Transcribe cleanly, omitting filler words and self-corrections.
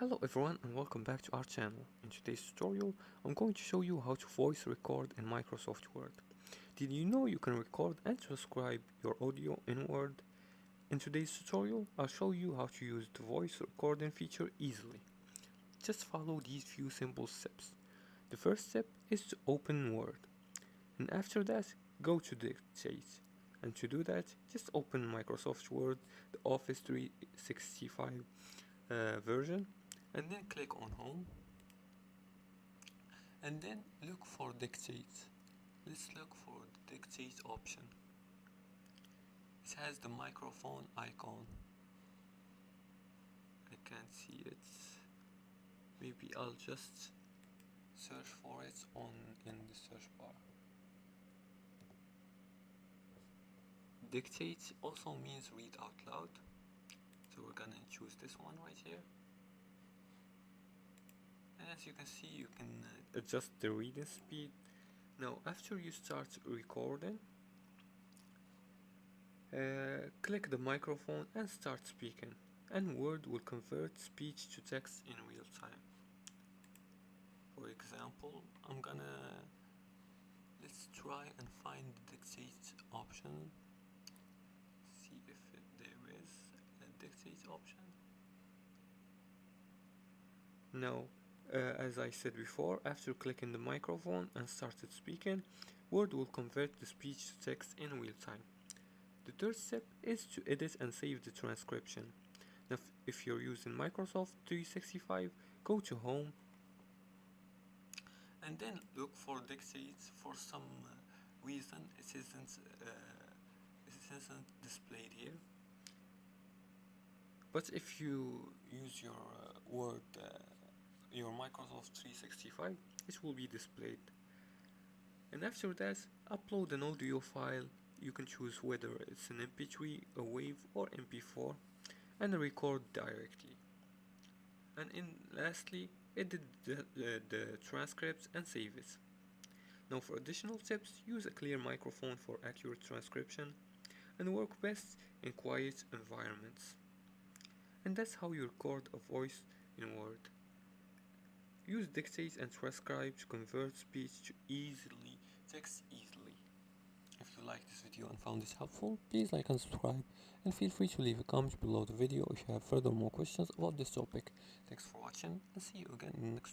Hello everyone and welcome back to our channel. In today's tutorial, I'm going to show you how to voice record in Microsoft Word. Did you know you can record and transcribe your audio in Word? In today's tutorial, I'll show you how to use the voice recording feature easily. Just follow these few simple steps. The first step is to open Word, and after that, go to Dictate. And to do that, just open Microsoft Word, the Office 365 version, and then click on Home, and then look for Dictate. Let's look for the Dictate option. It has the microphone icon. I can't see it. Maybe I'll just search for it in the search bar. Dictate also means read out loud, so we're gonna choose this one right here. And as you can see, you can adjust the reading speed. Now after you start recording, click the microphone and start speaking, and Word will convert speech to text in real time. For example, let's try and find the Dictate option. See if there is a Dictate option. Now, as I said before, after clicking the microphone and started speaking, Word will convert the speech to text in real time. The third step is to edit and save the transcription. Now, if you're using Microsoft 365, go to Home, and then look for Dictate. For some reason, it isn't displayed here. But if you use your your Microsoft 365, it will be displayed. And after that, upload an audio file. You can choose whether it's an MP3, a WAV, or MP4, and record directly. And lastly, edit the transcripts and save it. Now for additional tips, use a clear microphone for accurate transcription, and work best in quiet environments. And that's how you record a voice in Word. Use Dictate and Transcribe to convert speech to text easily. If you liked this video and found this helpful, please like and subscribe, and feel free to leave a comment below the video if you have further more questions about this topic. Thanks for watching, and see you again in the next